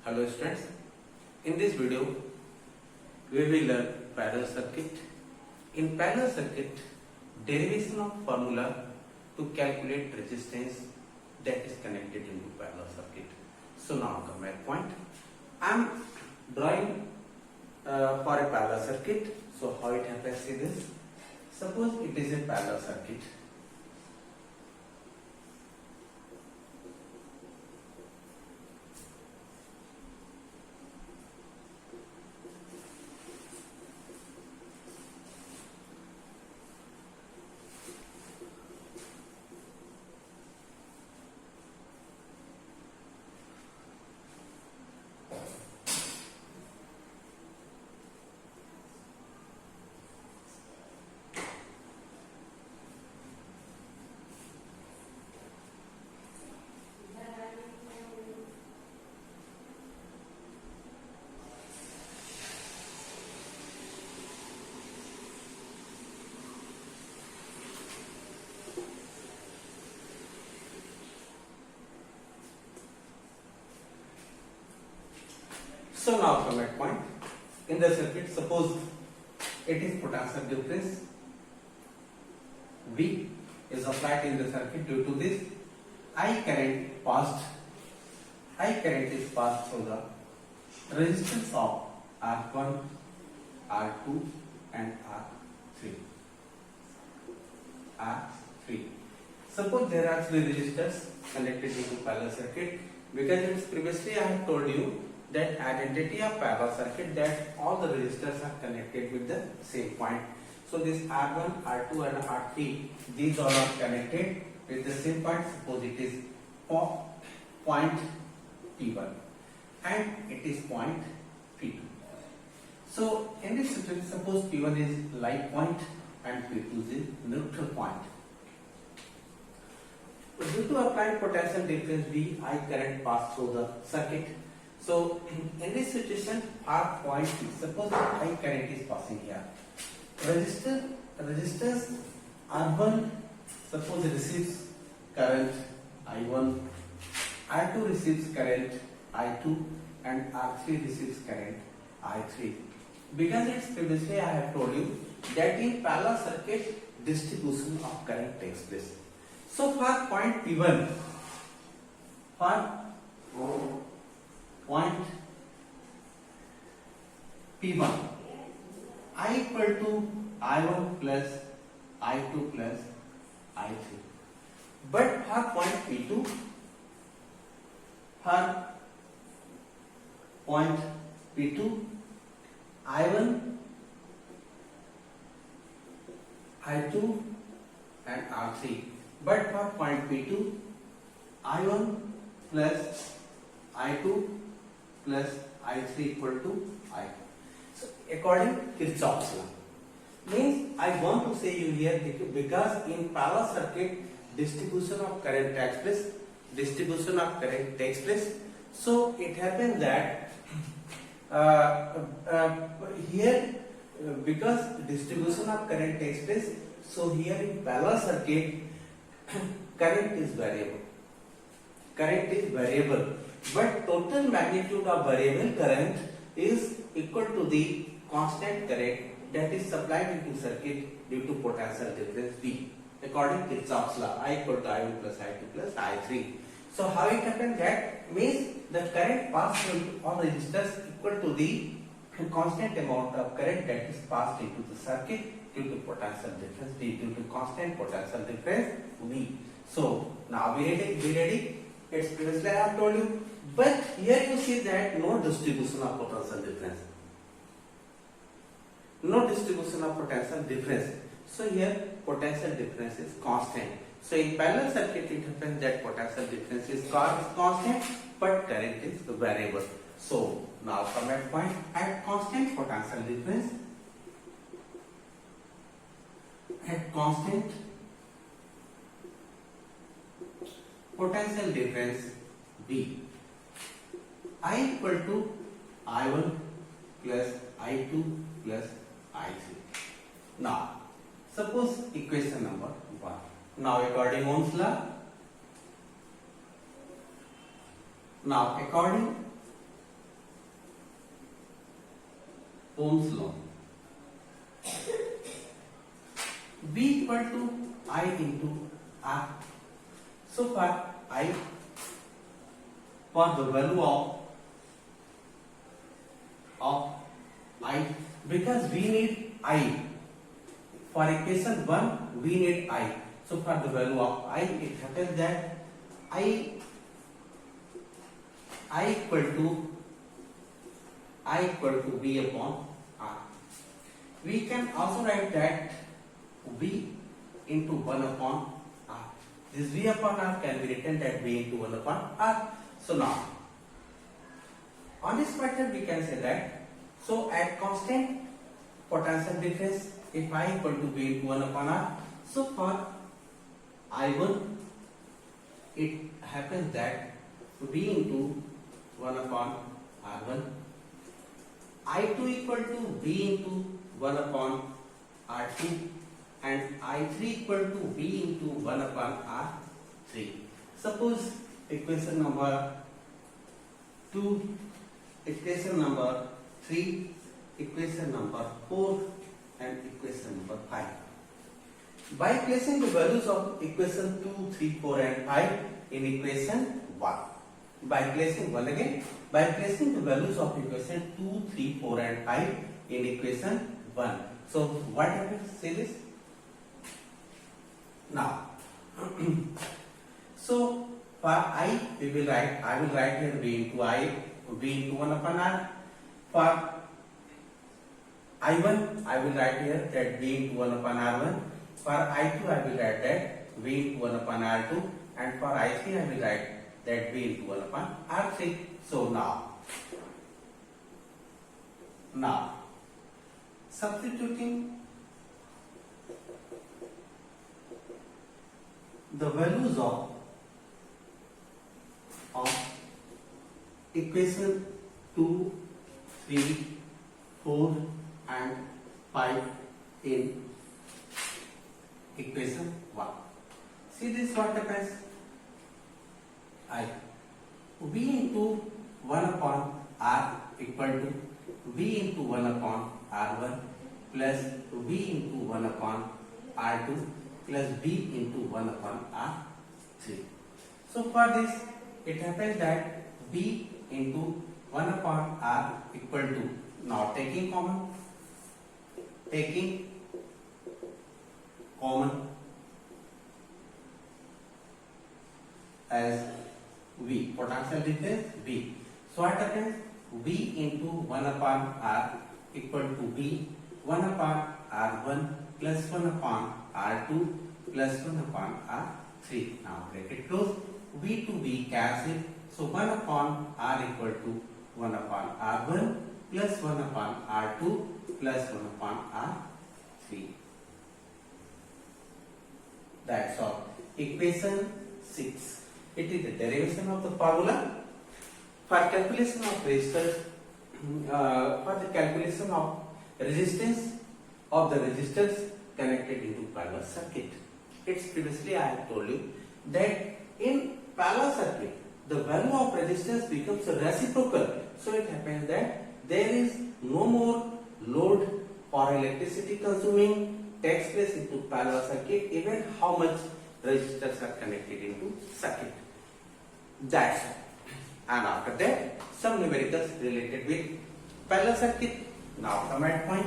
Hello students, in this video we will learn parallel circuit. In parallel circuit, derivation of formula to calculate resistance that is connected into parallel circuit. So now come my point. I am drawing for a parallel circuit. So how it happens is this. Suppose it is a parallel circuit. So now from that point, in the circuit, suppose it is potential difference V is applied in the circuit. Due to this, I current is passed through the resistance of R1, R2 and R3. Suppose there are three resistors connected into parallel circuit, because previously I have told you that identity of parallel circuit, that all the resistors are connected with the same point. So this R1, R2 and R3, these all are connected with the same point. Suppose it is point P1 and it is point P2. So in this situation, suppose P1 is light point and P2 is neutral point. Due to applied potential difference V, I current pass through the circuit. So in this situation, R point P, suppose I current is passing here. Resistors R1 suppose receives current I1, R2 receives current I2 and R3 receives current I3. Because it's previously I have told you that in parallel circuit distribution of current takes place. So for point P1, point P1, I equal to I1 plus I2 plus I3. But for point P2, I1, I2 and R3. But for point P2, I1 plus I2 plus I3 equal to I. So according to Kirchhoff's law, means I want to say you here, because in parallel circuit distribution of current takes place. So it happens that here because distribution of current takes place, so here in parallel circuit current is variable, but total magnitude of variable current is equal to the constant current that is supplied into circuit due to potential difference V. According to Kirchhoff's law, I equal to I1 plus I2 plus I3. So how it happens? That means the current passed through all resistors equal to the constant amount of current that is passed into the circuit due to potential difference V, due to constant potential difference V. So now we ready? It's previously I have told you, but here you see that no distribution of potential difference. So here potential difference is constant. So in parallel circuit it happens that potential difference is constant, but current is variable. So now from that point, at constant potential difference, V, I equal to I1 plus I2 plus I3. Now suppose equation number 1. Now according Ohm's law, Ohm's law. V equal to I into R. So for I, for the value of I, because we need I. For equation 1, we need I. So for the value of I, it happens that I equal to V upon R. We can also write that V into 1 upon R. This V upon R can be written that V into 1 upon R. So now, on this method we can say that, so at constant potential difference, if I equal to V into 1 upon R, so for I1, it happens that V into 1 upon R1, I2 equal to V into 1 upon R2, and I3 equal to V into 1 upon R3. Suppose equation number 2, equation number 3, equation number 4, and equation number 5. By placing the values of equation 2, 3, 4 and 5 in equation 1. By placing the values of equation 2, 3, 4 and 5 in equation 1. So what happens? See this? Now, so for I will write here V into 1 upon R. For I1, I will write here that V into 1 upon R1. For I2, I will write that V into 1 upon R2. And for I3, I will write that V into 1 upon R3. So now, substituting the values of equation 2, 3, 4 and 5 in equation 1. See this, what happens? V into 1 upon R equal to V into 1 upon R1 plus V into 1 upon R2 plus V into 1 upon R3. So for this, it happens that V into 1 upon R equal to, now taking common as V, potential difference V. So what happens? V into 1 upon R equal to V 1 upon R1 plus 1 upon R2 plus 1 upon R3. Now break it close. V to V cancel. So 1 upon R equal to 1 upon R1 plus 1 upon R2 plus 1 upon R3. That's all. Equation 6. It is the derivation of the formula for calculation of resistors, for the calculation of resistance of the resistors connected into parallel circuit. It's previously I have told you that in parallel circuit the value of resistance becomes reciprocal. So it happens that there is no more load or electricity consuming takes place into parallel circuit, even how much resistors are connected into circuit. That's all. And after that, some numericals related with parallel circuit. Now come at point.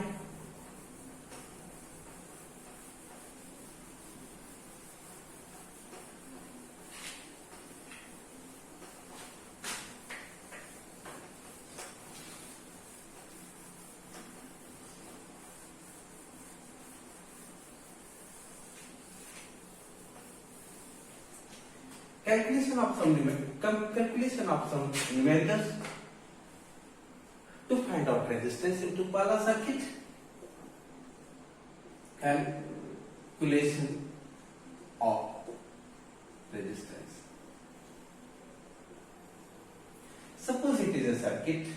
Calculation of some numericals to find out resistance into parallel circuit. Calculation of resistance. Suppose it is a circuit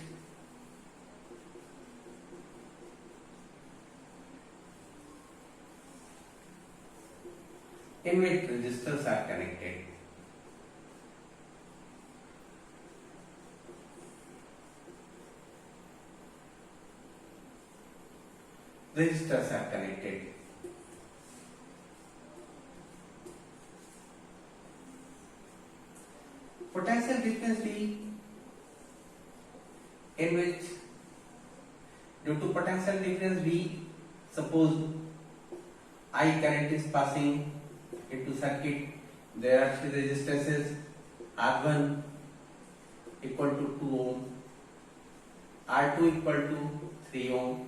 in which resistors are connected. resistors are connected. Potential difference V, in which due to potential difference V, suppose I current is passing into circuit, there are three resistances, R1 equal to 2 ohm, R2 equal to 3 ohm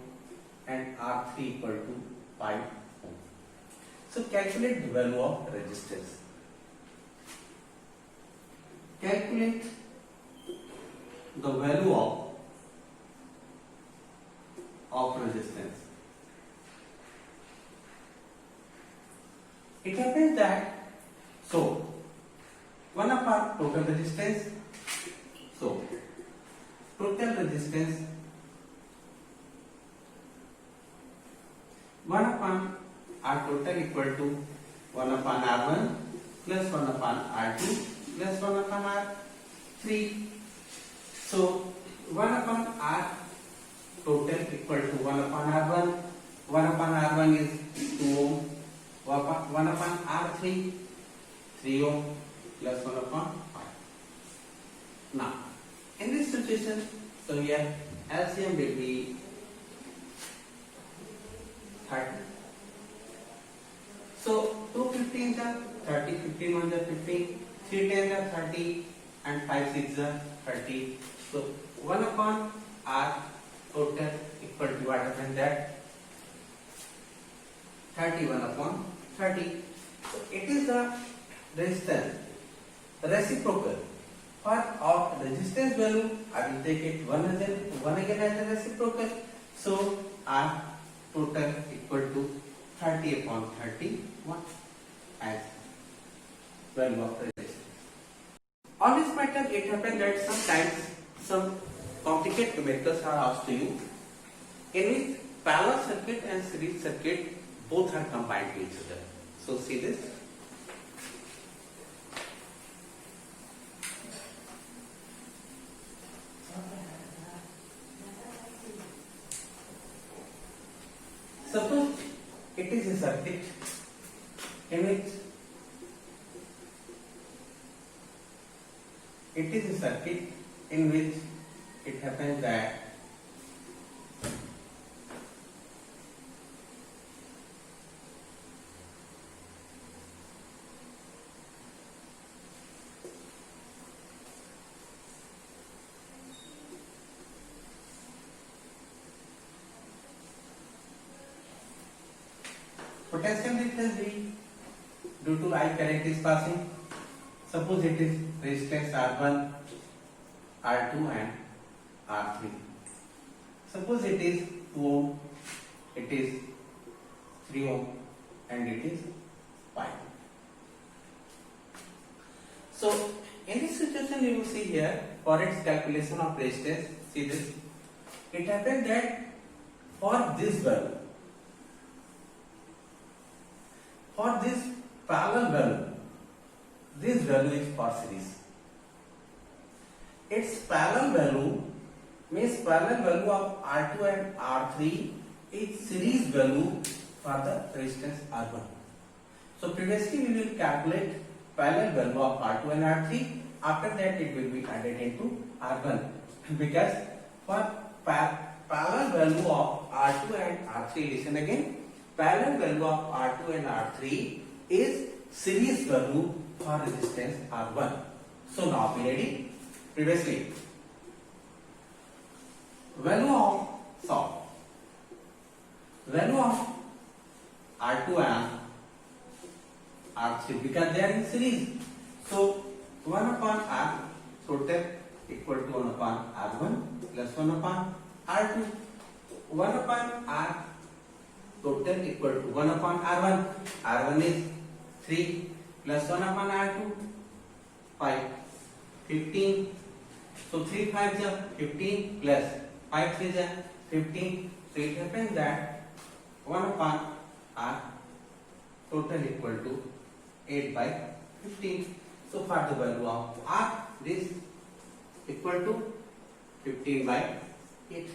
and R3 equal to 5 ohm. So calculate the value of resistance. Calculate the value of resistance. It happens that, so 1 upon total resistance, so total resistance 1 upon R total equal to 1 upon R1 plus 1 upon R2 plus 1 upon R3. So 1 upon R total equal to 1 upon R1. 1 upon R1 is 2 ohm. 1 upon R3, 3 ohm plus 1 upon 5. Now, in this situation, so here LCM will be 30. So 2 15s are 30, 15 1s are 15, 3 10s are 30 and 5 6s are 30. So 1 upon R total equal to what happens that 31 upon 30. So it is the resistance reciprocal. For our resistance value, I will take it 1 again as a reciprocal. So R total equal to 30 upon 31 as value of resistance. On this matter, it happens that sometimes some complicated numericals are asked to you, in which parallel circuit and series circuit both are combined to each other. So see this. Suppose it is a circuit in which it happens that potential difference V due to I current is passing. Suppose it is resistance R1, R2 and R3. Suppose it is 2 ohm, it is 3 ohm and it is 5. So in this situation you will see here for its calculation of resistance, see this, it happens that for this value, for this parallel value, this value is for series. Its parallel value means parallel value of R2 and R3 is series value for the resistance R1. So previously we will calculate parallel value of R2 and R3. After that it will be added into R1 because for parallel value of R2 and R3, listen again, parallel value of R2 and R3 is series value for resistance R1. So now be ready. Previously, value of R2 and R3 because they are in series. So 1 upon R total equal to 1 upon R1 plus 1 upon R2. 1 upon R total equal to 1 upon R1. R1 is 3 plus 1 upon R2, 5, 15. So 3 5s are 15 plus 5 3s are 15. So it happens that 1 upon R total equal to 8 by 15. So for the value of R, this equal to 15 by 8.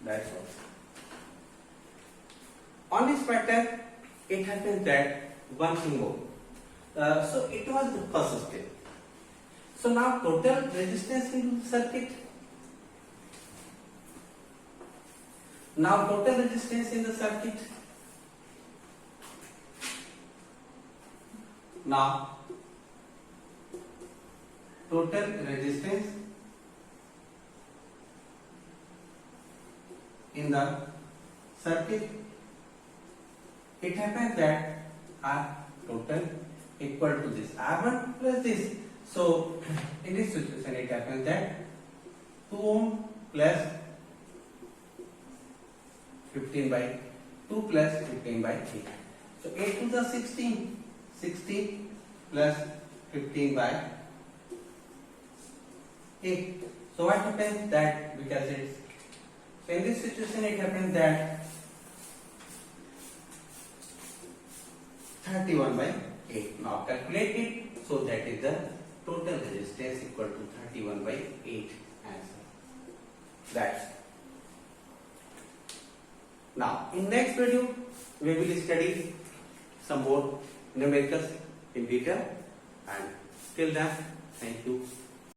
That's all. On this pattern, it happens that one thing more. So it was the first step. So now total resistance in the circuit. Now total resistance in the circuit. Now total resistance in the circuit. It happens that R total equal to this R1 plus this. So in this situation it happens that 2 ohm plus 15 by 2 plus 15 by 8. So 8 to the 16. 16 plus 15 by 8. So what happens that because it's so in this situation it happens that 31 by 8. Now calculate it. So that is the total resistance equal to 31 by 8 answer. That's now in next video we will study some more numericals in detail, and till then thank you.